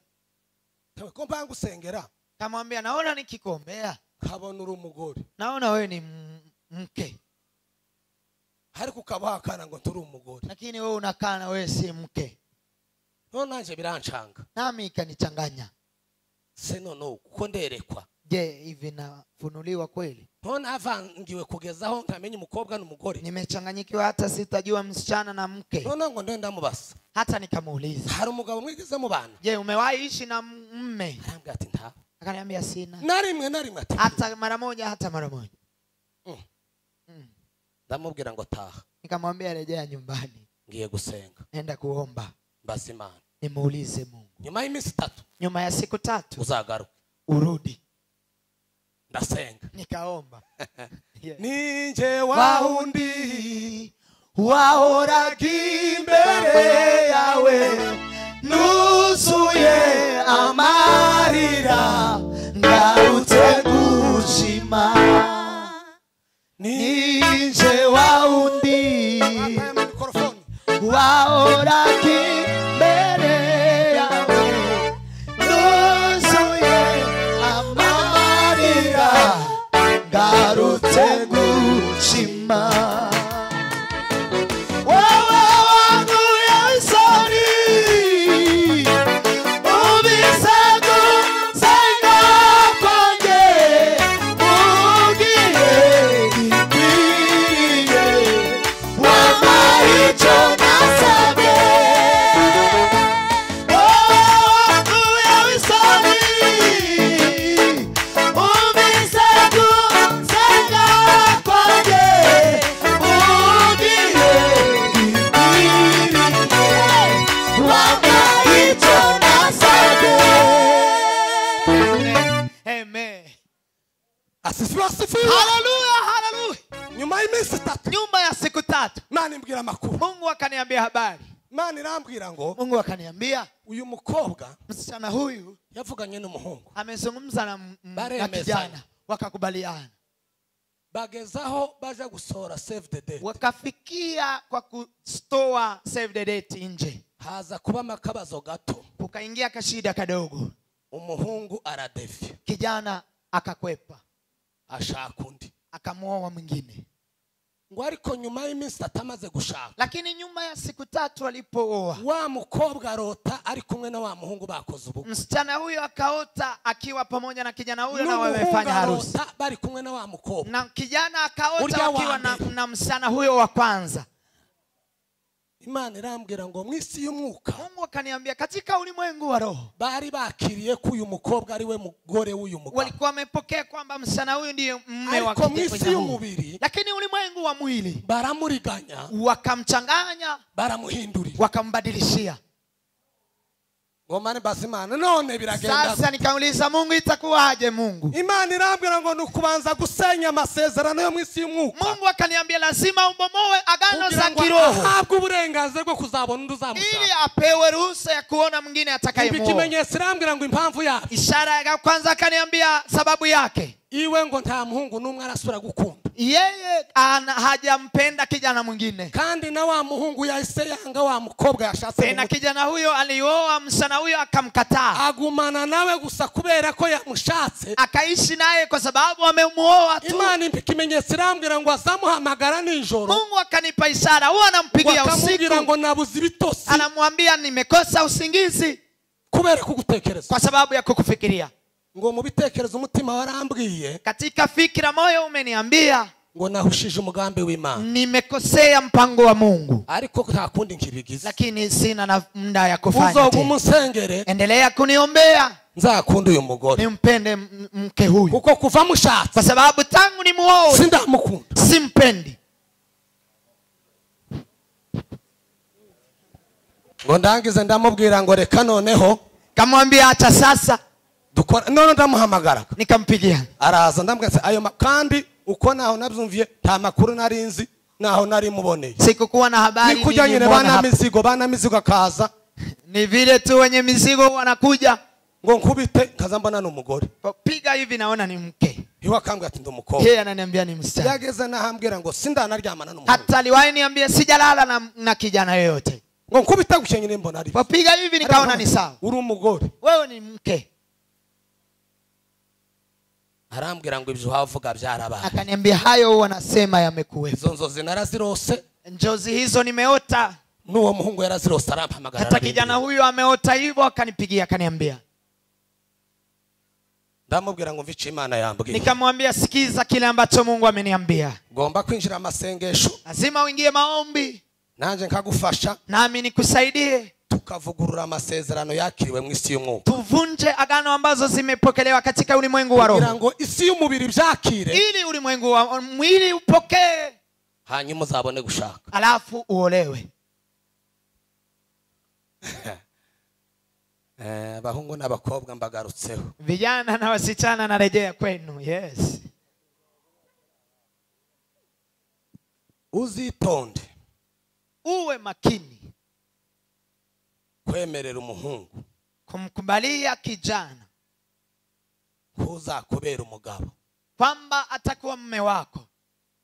Tawe ko mpanga usengera, Kamwambia naona nikikuombea kabona uri umugore, naona wewe ni mke, ariko ukabahakana ngo turi umugore. lakini wewe unakaa na wewe si mke. No nanje birancanga, Nami ikanichanganya. se no kuko nderekwa. Je, hivi nafunuliwa kweli? None avangiwe kugezaho nkamenya umukobwa n'umugore. Nimechanganyikiwa hata sitajua msichana na mke. None ngo ndenda mubasa. Hata nikamuuliza, Hari umugabo mwigeze mu bana? je, umewahi ishi na mume? Arambwira ati nta. Akaniambia sina. Narimwe ati. Hata mara moja, hata mara moja. Ndamubwira ngo taha. Nikamwambia rejea nyumbani, Ngiye gusenga. nenda kuomba. Mbasi Imana. Nimuulize Mungu. Nyuma y'iminsi 3 Nyuma ya siku 3 uzagaruka. urudi. Ndasenga. Nikaomba. Yeah. Ninje waundi wahoraga imbere yawe, nuzuye amarira, ngarutse gushima. Ninje waundi wahoraga imbere yawe, nuzuye amarira, ngarutse gushima. Nyuma ya siku 3 Imana imbwira makuru. Mungu akaniambia habari. Imana irambwira ngo Mungu akaniambia uyu mukobwa msichana huyu yavuganye n'umuhungu, amezungumza na kijana, wakakubaliana, bagezaho baje gusohora save the date. Wakafikia kwa kustoa save the date nje. Haza kuba makabazo gato, kukaingia kashida kadogo. Umuhungu aradefya, kijana akakwepa, ashaka undi, akamuoa mwingine. Ngo ariko nyuma y'iminsi atamaze gushaka, lakini nyuma ya siku 3 alipooa, wa mukobwa arota ari kumwe na wa muhungu bakoze ubukwe. Msichana huyo akaota akiwa pamoja na kijana huyo na wamefanya harusi. Bari kumwe na wa mukobwa, na kijana akaota akiwa na msichana huyo wa kwanza. Imana irambwira ngo mwisi y'umwuka, Mungu akaniambia katika ulimwengu wa roho, bari bakiriye ko uyu mukobwa ari we mugore w'uyu mugabo, walikuwa wamepokea kwamba msichana huyu ndiye mume wa kijana. Lakini ulimwengu wa mwili baramuriganya, wakamchanganya, baramuhindurira, wakambadilishia. Ngomane basi Imana none biragenda. Sasa nikauliza Mungu, itakuwaje Mungu? Imana irambwira ngo nukubanza gusenya amasezerano yo mwisi y'umwuka. Mungu akaniambia lazima ubomoe agano za kiroho, ahabwe uburenganzira bwo kuzabona undi uzamushaka, ili apewe ruhusa ya kuona mwingine atakayemuoa. Ikimenyetso irambwira ngo impamvu yake, ishara ya kwanza akaniambia sababu yake, iwe ngo nta muhungu n'umwe arasura gukunda, yeye hajampenda kijana mwingine, kandi na wa muhungu yahise yanga wa mukobwa yashatse. Tena kijana huyo alioa msichana huyo akamkataa, agumana nawe gusa kubera ko yamushatse, akaishi naye kwa sababu amemuoa tu. Imana ikimenyetso irambwira ngo azamuhamagara nijoro. Mungu akanipa ishara, huwa anampigia usiku, ngo nabuze ibitosi, anamwambia nimekosa usingizi kubera kugutekereza, kwa sababu ya kukufikiria. ngo mu bitekerezo umutima warambwiye, katika fikira moyo umeniambia ngo nahushije umugambi w'Imana, nimekosea mpango wa Mungu, ariko nta kundi nkibigize. lakini sina na muda ya kufanya Uzoga tena. umusengere, Endelea kuniombea nzakunda uyu mugore, nimpende mke huyu, kuko kuva mushatse kwa sababu tangu ni muoe sindamukunda. simpendi. Ngo ndangize ndamubwira ngo reka noneho Kamwambia acha sasa, dukora. None ndamuhamagara, nikampigia. araza ndambwira ayo kandi uko naho nabyumviye nta makuru narinzi, naho nari muboneye. Sikukuwa na habari, Nikuja nyine bana mizigo akaza, ni vile tu wenye mizigo wanakuja, ngo nkubite kaza mbona n'umugore, piga hivi naona ni mke. hiwa akambwira ati ndumukobwa. Yeye ananiambia ni msichana. Yageze nahambwira ngo sindanaryamana n'umugore, Hata aliwahi niambia sijalala na kijana yoyote. ngo nkubita gushe nyine mbona ari Piga hivi nikaona ni sawa. uri umugore, Wewe ni mke. arambwira ngo ibyo wavuga byarabaye. Akaniambia hayo wanasema yamekuwepo. Izo nzozi narazirose, Njozi hizo nimeota. n'uwo muhungu yarazirose, arampamagara. Hata kijana huyu ameota hivyo, akanipigia akaniambia. Ndamubwira ngo mvice Imana yambwiye. Nikamwambia sikiza kile ambacho Mungu ameniambia. Ngomba kwinjira amasengesho, Lazima uingie maombi, nanje nkagufasha, nami nikusaidie. tukavugurura amasezerano yakiriwe mu isi y'umwuka, Tuvunje agano ambazo zimepokelewa katika ulimwengu wa kugira roho, ngo isi y'umubiri byakire, ili ulimwengu wa mwili upokee, hanyuma uzabone gushaka. alafu uolewe. Abahungu n'abakobwa mbagarutseho, Vijana na wasichana narejea kwenu. Yes. uzitonde Uwe makini kwemerera umuhungu kumkubalia kijana kuzakubera umugabo kwamba atakuwa mume wako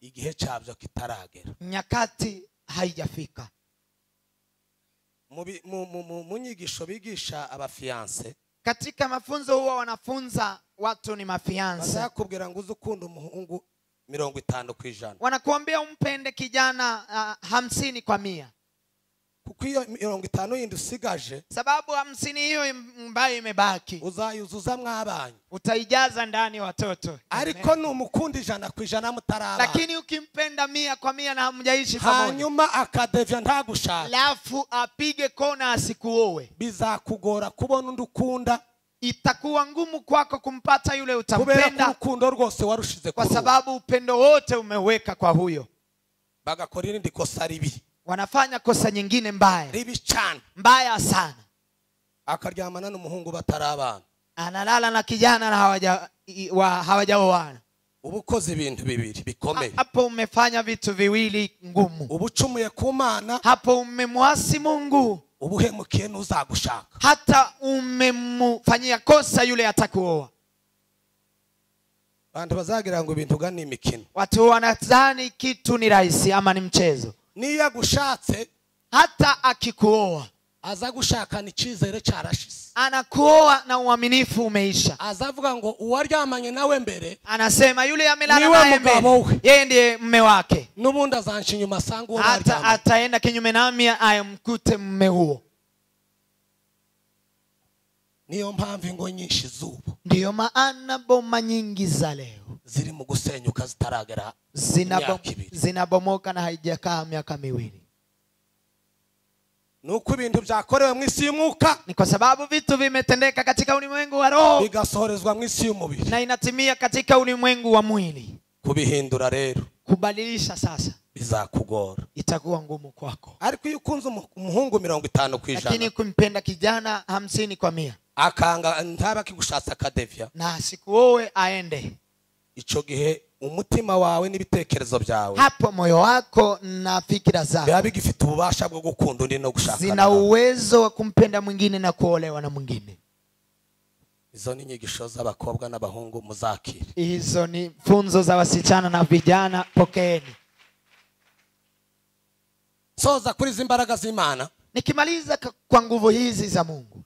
igihe cyabyo kitaragera. nyakati haijafika. Mu nyigisho bigisha abafiance, Katika mafunzo huwa wanafunza watu ni mafianse, bazakubwira ngo uzukunda umuhungu 50%, wanakuambia umpende kijana 50%, kuko iyo 50 yindi usigaje, sababu 50 hiyo ambayo imebaki uzayuzuza mwabanye, utaijaza ndani watoto. ariko n'umukundi 100% mutaraba, Lakini ukimpenda 100% na hamjaishi pamoja, hanyuma akadevya ntagushaka, alafu apige kona asikuoe, bizakugora kubona ndukunda, itakuwa ngumu kwako kumpata yule kubera utampenda, urukundo rwose warushize kwa kuri sababu upendo wote umeweka kwa huyo. bagakora irindi kosa ribi, Wanafanya kosa nyingine mbaya, ribi cyane, mbaya sana. akaryamana n'umuhungu batarabana, Analala na kijana na hawajaoana. ubukoze ibintu bibiri bikomeye. Hapo umefanya vitu viwili ngumu. Ubucumuye ku Mana, Hapo umemwasi Mungu, ubuhemukiye n'uzagushaka. hata umemfanyia kosa yule atakuoa. Bantu bazagira ngo ibintu gani imikino. Watu wanadhani kitu ni rahisi ama ni mchezo. Niyo agushatse, Hata akikuoa, aza gushakana icyizere cyarashize, anakuoa na uaminifu umeisha. azavuga ngo uwaryamanye nawe mbere, Anasema yule amelala niwe naye mugabo mbele, we, yeye ndiye mume wake. n'ubundi azanca inyuma asanga uwo Hata baryamanye. ataenda kinyume nami ayamkute mume huo. Niyo mpamvu ingo nyinshi zubu Ndiyo maana boma nyingi za leo ziri mu gusenyuka zitaragera zinabomoka na haijakaa miaka 2. nuko ibintu byakorewe mu isi y'umwuka, Ni kwa sababu vitu vimetendeka katika ulimwengu wa roho bigasohorezwa mu isi y'umubiri. na inatimia katika ulimwengu wa mwili. Kubihindura rero Kubadilisha sasa bizakugora, itakuwa ngumu kwako. ariko iyo ukunze umuhungu 50%, Lakini kumpenda kijana 50%, akanga ntaba kigushatse akadevya, na sikuoe aende, ico gihe umutima wawe n'ibitekerezo byawe hapo moyo wako na fikira zako biba bigifite ububasha bwo gukunda undi no gushaka, zina uwezo wa kumpenda mwingine na kuolewa na mwingine. izo ni inyigisho z'abakobwa n'abahungu muzakire. Hizo ni funzo za wasichana na vijana, pokeeni. Soza kuri zimbaraga z'Imana. Nikimaliza kwa nguvu hizi za Mungu,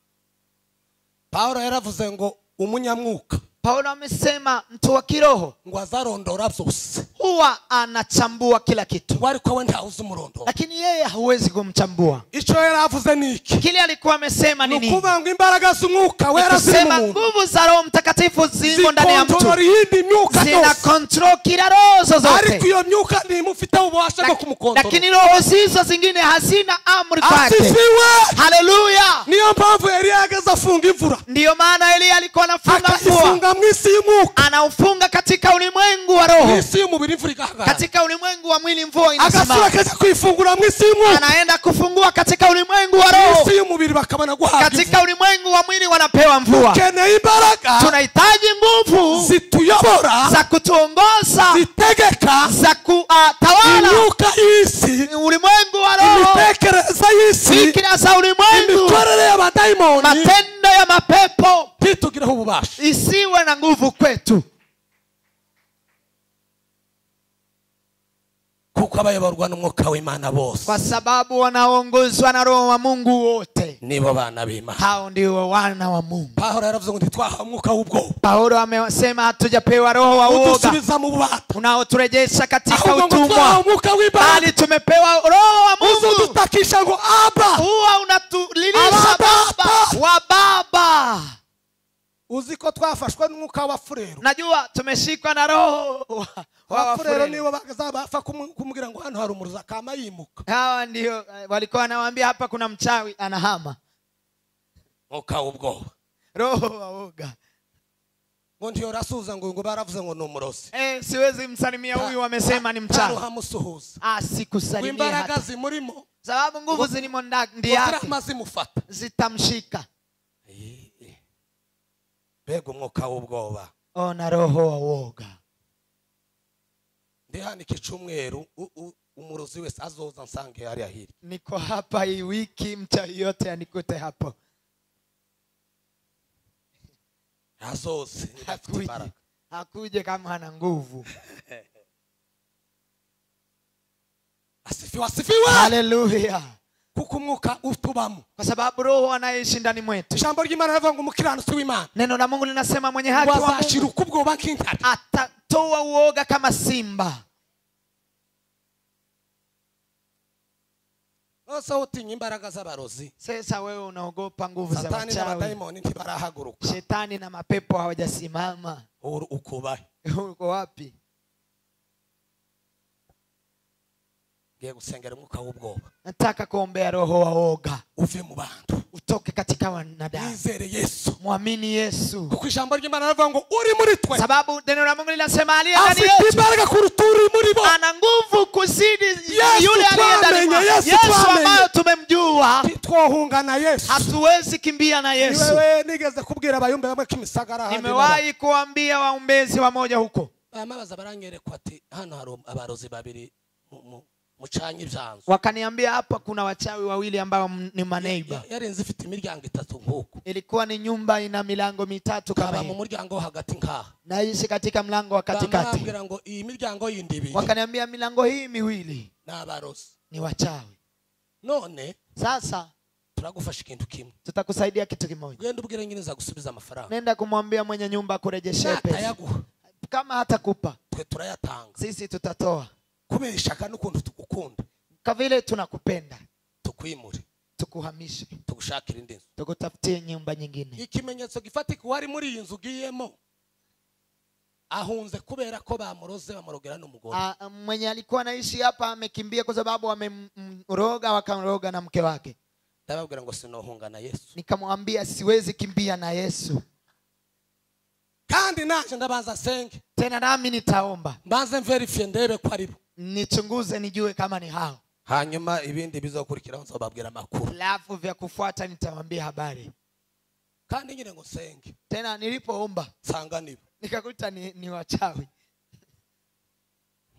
Paulo yaravuze ngo umunyamwuka Paulo amesema mtu wa kiroho ngo azarondora byose huwa anachambua kila kitu, ngo ariko we ntawuzi umurondo. lakini yeye hauwezi kumchambua. Icyo yaravuze niki? Kile alikuwa amesema ni nini? Nukuvuga ngo imbaraga z'umwuka wera ziri mu muntu, nguvu za Roho Mtakatifu zimo ndani ya mtu, zikontorora iyindi myuka zina yose, control kila roho zote. ariko iyo myuka ntimufite ububasha bwo kumukontorora. Lakini roho hizo zingine hazina amri kwake. Asifiwe. Haleluya. Niyo mpamvu Eliya yageze afunga imvura. Ndiyo maana Eliya alikuwa anafunga mvua. Mwisi y'umwuka. Anaufunga katika ulimwengu wa roho. Mwisi y'umubiri imvura igahagarara. Katika ulimwengu wa mwili mvua inasimama. Agasura kaza kuifungura mwisi y'umwuka. Anaenda kufungua katika ulimwengu wa roho. Mwisi y'umubiri bakabana guhabwa. Katika ulimwengu wa mwili wanapewa mvua. Keneye imbaraga. Tunahitaji nguvu zituyobora, za kutuongoza, zitegeka, za kutawala imyuka y'isi, ulimwengu wa roho, imitekerereze y'isi, fikira za ulimwengu, imikorere y'abadayimoni, matendo ya mapepo, titugireho ububasha, isiwe na nguvu kwetu. kuko abayoborwa n'umwuka w'Imana bose, kwa sababu wanaongozwa na Roho wa Mungu wote, nibo bana b'Imana. hao ndio wana wa Mungu. Paulo yaravuze ngo ntitwaha umwuka w'ubwoba. Paulo amesema hatujapewa roho wa uoga utusubiza mu bubata unaoturejesha katika utumwa, bali tumepewa roho wa Mungu uzodutakisha ngo aba, huwa unatulilisha baba wa baba. Uziko twafashwe n'umwuka wa furero. Najua tumeshikwa na roho wa furero, nibo bakazabafa kumubwira ngo hano hari umuruza kama yimuka. Hawa ndio walikuwa wanawaambia hapa kuna mchawi anahama. Mwuka w'ubwoba, roho wa uoga. ngo ntiyo rasuza ngo baravuze ngo ni umurozi. Siwezi msalimia huyu, wamesema ni mchawi. Hamusuhuza. Sikusalimia imbaraga zimurimo, sababu nguvu zilimo ndani yake zitamshika. Bego umwuka w'ubwoba, ona roho wa uoga. Ndihani kicumweru umurozi wese azoza nsange ari ahiri. Niko hapa hii wiki, mchawi yote anikute hapo. Azoze hakuje kama hana nguvu. Asifiwe, asifiwe. Haleluya. Kuko umwuka utubamo, kwa sababu roho anaishi ndani mwetu. Ijambo ry'Imana rivuga ngo umukiranutsi w'Imana, neno la Mungu linasema mwenye haki wa Mungu ubwoba nk'intare, atatoa uoga kama simba. Osa utinya imbaraga z'abarozi. Sasa wewe unaogopa nguvu za wachawi. Satani na daimoni ntibarahaguruka. Shetani na mapepo hawajasimama. Ukubahe. Uko wapi? Ngiye gusengera umwuka w'ubwoba. Nataka kuombea roho wa uoga uve mu bantu, utoke katika wanadamu. Nizere Yesu, muamini Yesu. Kuko ijambo ry'Imana rivuga ngo uri muri twe, sababu neno la Mungu linasema aliye ndani yetu afite imbaraga kuruturi muri bo, ana nguvu kuzidi yule aliye ndani mwetu. Yesu ambaye tumemjua, twohungana Yesu, hatuwezi kimbia na Yesu. Wewe nigeze kubwira abayumbe bamwe kimisagara handi, nimewahi kuambia waombezi wa moja huko, amabaza baranyereka ati hano hari abarozi babiri mucanye ibyanzu. Wakaniambia hapa kuna wachawi wawili ambao ni maneiba. Yarenze ifite imiryango itatu nkuko. Ilikuwa ni nyumba ina milango mitatu kama hii. Mu muryango hagati nkaha. Naishi katika mlango wa katikati. Bambwira ngo iyi miryango yindi ibiri. Wakaniambia milango hii miwili na abarozi, ni wachawi. None sasa turagufasha ikintu kimwe, tutakusaidia kitu kimoja. Genda ubwire nyine za gusubiza amafaranga. Nenda kumwambia mwenye nyumba kurejeshe pesa. Kama hatakupa, twe turayatanga. Sisi tutatoa. Kubeshaka n'ukuntu tukukunda, kwa vile tunakupenda, tukwimure, tukuhamishe, tugushakira indi nzu, tukutafutie nyumba nyingine. Ikimenyetso gifatika wari muri iyi nzu giyemo ahunze kubera ko bamuroze bamurogera n'umugore. Mwenye alikuwa anaishi hapa amekimbia kwa sababu wamemroga, wakamroga na mke wake. Ndababwira ngo sinohunga na Yesu. Nikamwambia siwezi kimbia na Yesu. Kandi naje ndabanza senge. Tena nami nitaomba. Mbanze verify ndebe ko ari bo. Nichunguze nijue kama ni hao. Hanyuma ibindi bizokurikiraho nzobabwira amakuru. Alafu vya kufuata nitawaambia habari. Kandi nyine ngo senge. Tena nilipoomba sanga nibo. Nikakuta ni wachawi.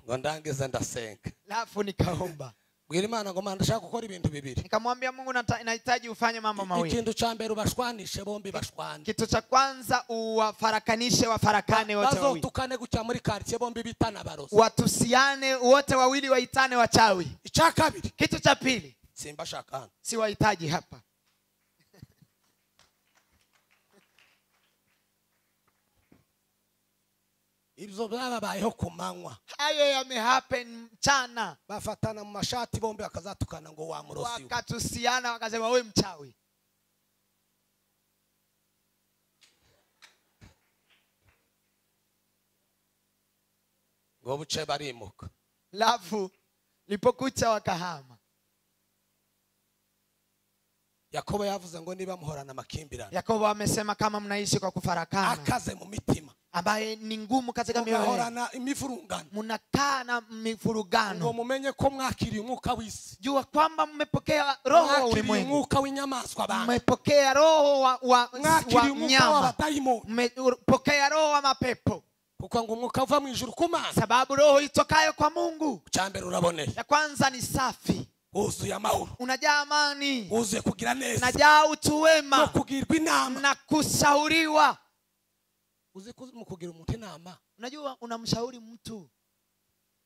Ngo ndangiza ndasenga. Alafu nikaomba. Bwira Imana ngo Mana ndashaka gukora ibintu bibiri. Nikamwambia Mungu nahitaji ufanye mambo mawili. Ikintu cha mbere ubashwanishe bombi bashwane. Kitu cha kwanza uwafarakanishe wafarakane wote wawili. Bazotukane gucya muri quartier bombi bitana barozi. Watusiane wote wawili waitane wachawi. Icya kabiri. Kitu cha pili. Simba shakana. Si wahitaji hapa. ibyo byababayeho ku manywa. Hayo yamehappen mchana. Bafatana mu mashati bombi bakazatukana ngo wa murosi. Wakatusiana wakasema wewe mchawi. Ngo buce barimuka. Lafu lipokucha wakahama. Yakobo yavuze ngo niba muhorana makimbirana. Yakobo amesema kama mnaishi kwa kufarakana. Akaze mu mitima. Ambaye ni ngumu katika mioyo. Muhorana imifurungano. Mnakaa na mifurugano. Ngo mumenye ko mwakiriye umwuka w'isi. Jua kwamba mmepokea roho wa ulimwengu. Mwakiriye umwuka w'inyamaswa abantu. Mmepokea roho wa nyama. Mmepokea roho wa mapepo. Kuko ngo umwuka uva mu ijuru kumana. Sababu roho itokayo kwa Mungu. Cyambere uraboneye. Ya kwanza ni safi. Uzuye amahoro. Unajaa amani. Uzuye kugira neza. Unajaa utu wema. No kugirwa inama. Na kushauriwa. Uzi kugira umuntu inama. Unajua unamshauri mtu.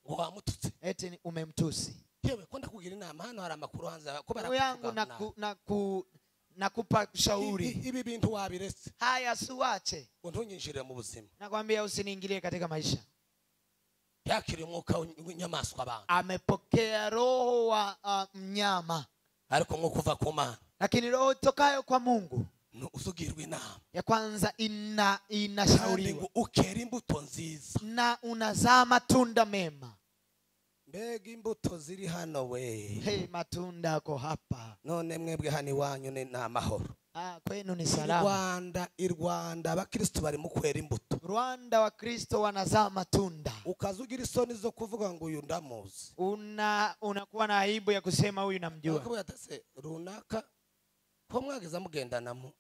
Ngo wamututse. Eti umemtusi. Yewe kwenda kugira inama hano hari amakuru hanze ko yangu nakupa ushauri. Ibi bintu wabiretse. Haya suache. Untunyinjire mu buzima. Nakwambia usiniingilie katika maisha. Yakiriye umwuka w'inyamaswa abantu. Amepokea roho wa mnyama. Ariko ngo kuva ku Mana. Lakini roho itokayo kwa Mungu. Uzugirwa inama. Ya kwanza inashauriwa. Ukera imbuto nziza. Na unazaa matunda mema. Mbega imbuto ziri hano we. Hey, matunda yako hapa. None mwebwe hani wanyu ni amahoro. Kwenu ni salama. Rwanda abakristo bari mu kwera imbuto. Rwanda wa Kristo wanazaa matunda. Ukazugira isoni zo kuvuga ngo uyu ndamuzi. Unakuwa na aibu ya kusema huyu namjua. Akavuga ati runaka ko mwageza mugendanamo.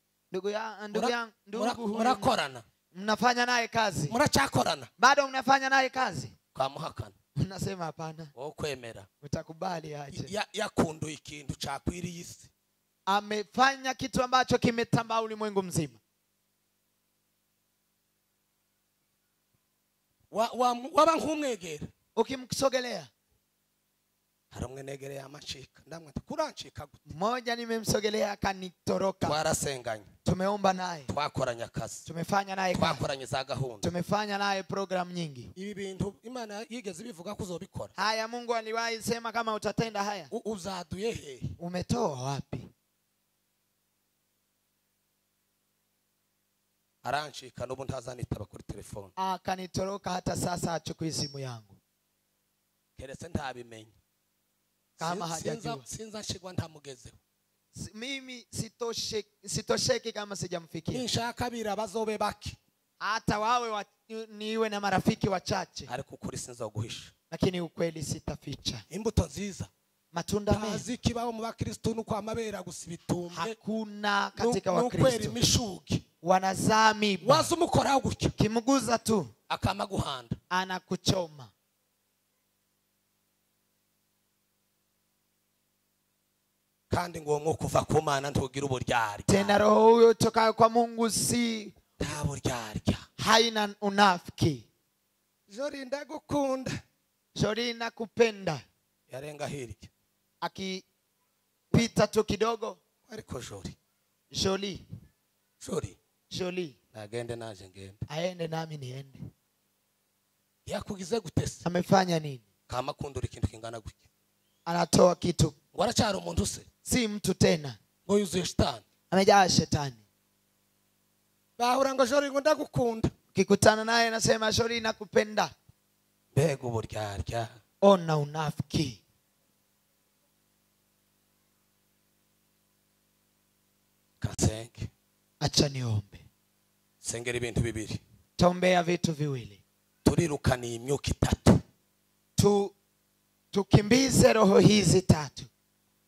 Ndugu murakorana. Mnafanya naye kazi. Murachakorana. Bado mnafanya naye kazi. Kamuhakana. Unasema hapana. Kwemera. Utakubali aje. Yakunduye ikintu cakwiriye isi. Amefanya kitu ambacho kimetambaa ulimwengu mzima. Waba nkumwegera. Ukimsogelea. Haramwe negereye amacika. Ndamwe kurancika gute. Mmoja nimemsogelea akanitoroka. Twarasenganye. Tumeomba naye. Twakoranye akazi. Tumefanya naye kazi. Twakoranye za gahunda. Tumefanya naye program nyingi. Ibi bintu Imana yigeze bivuga ko uzobikora. Haya Mungu aliwahi sema kama utatenda haya. Uzaduye he? Umetoa wapi? Arancika n'ubu ntazanitaba kuri telefone. Akanitoroka hata sasa achukui simu yangu. Keretse ntabimenye. Kama hajajua. Sinza nshigwa ntamugezeho. Mimi sitosheki kama sijamfikia. Nshaka bira bazobe baki. Hata wawe niwe na marafiki wachache. Ariko ukuri sinza guhisha. Lakini ukweli sitaficha. Imbuto nziza. Matunda mema. Kazi kibaho mu bakristo nuko amabera gusibitumbe. Hakuna katika wakristo. Nukweri mishugi. Wanazaa miba. Wazumukora gutyo. Kimuguza tu. Akama guhanda. Anakuchoma. Kandi ngo umwuka uva ku Mana ntugira uburyarya. Tena roho huyo tokayo kwa Mungu si buryarya. Haina unafiki. Jori ndagukunda. Jori nakupenda. Yarenga hirya. Akipita tu kidogo. Ariko Jori. Joli. Nagende naje ngende. Aende nami niende. Yakugize gutese. Amefanya nini? Kama kundura ikintu kingana gutya. Anatoa kitu. Waracyari umuntu se. Si mtu tena. Ngo yuzuye shetani. Amejaa shetani. Bahura ngo Jori ngo ndagukunda. Ukikutana naye anasema Jori nakupenda. Mbega uburyarya. Ona unafiki. Kasenge. Acha niombe. Sengera ibintu bibiri. Taombea vitu viwili. Turirukana imyuka itatu. Tukimbize roho hizi tatu.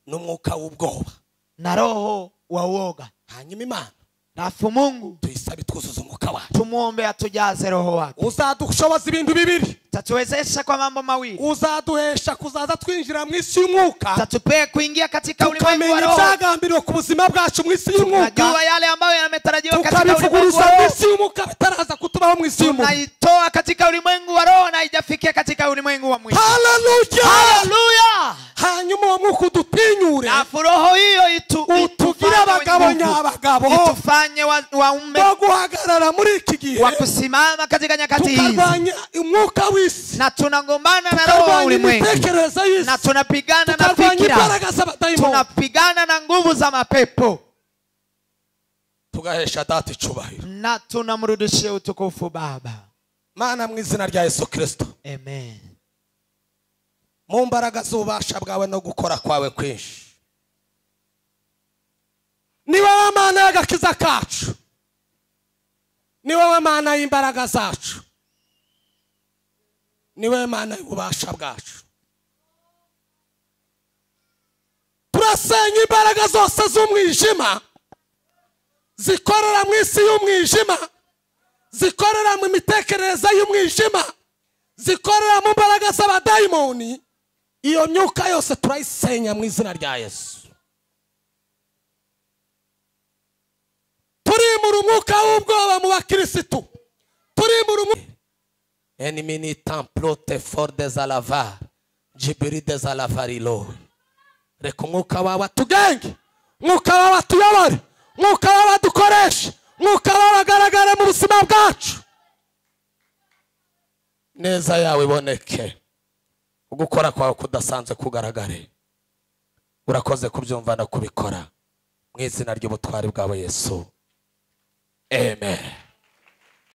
N'umwuka w'ubwoba. Na roho wa uoga. Hanyuma Imana. Nafu Mungu. Tuisabe twuzuza umwuka wacu. Tumuombe atujaze roho wake. Uzadushoboza ibintu bibiri. Tatuwezesha kwa mambo mawili. Uzaduhesha kuzaza twinjira mu isi y'umwuka. Tatupee kuingia katika ulimwengu wa roho. Tukamenya ku buzima bwacu mu isi y'umwuka. Tunajua yale ambayo yametarajiwa katika ulimwengu wa roho. Mu isi y'umwuka bitaraza kutubaho mu isi y'umwuka. Tunaitoa katika ulimwengu wa roho na haijafikia katika ulimwengu wa mwili. Hallelujah. Hanyuma uwo mwuka udutinyure. Na roho hiyo utugira abagabo abanyabagabo itufanye waume bo guhagarara muri iki gihe wa kusimama katika nyakati hizi, tukarwanya umwuka w'isi, na tunagombana na roho wa ulimwengu, imitekerereze y'isi, na tunapigana na tukarwanya fikira, imbaraga z'abadayimoni, tunapigana na nguvu za mapepo, tugahesha data icubahiro, na tunamrudishia utukufu Baba. Mana mu izina rya Yesu Kristo. Amen. Mu mbaraga z'ububasha bwawe no gukora kwawe kwinshi, ni wowe Mana y'agakiza kacu, ni wowe Mana y'imbaraga zacu, ni wowe Mana y'ububasha bwacu. Turasenya imbaraga zose z'umwijima zikorera mu isi y'umwijima, zikorera mu mitekerereze y'umwijima, zikorera mu mbaraga z'abadayimoni. Iyo myuka yose turayisenya mu izina rya Yesu. Turimura umwuka w'ubwoba mu bakirisitu, turimura umwuka enimini templote for des alavar jibiri des alavarilo. Reka umwuka wawe atugenge, umwuka wawe atuyobore, umwuka wawe adukoreshe, umwuka wawe agaragara mu buzima bwacu, neza yawe iboneke, ugukora kwawe kudasanzwe kugaragare. Urakoze kubyumva no kubikora mu izina ry'ubutwari bwawe Yesu. Amen.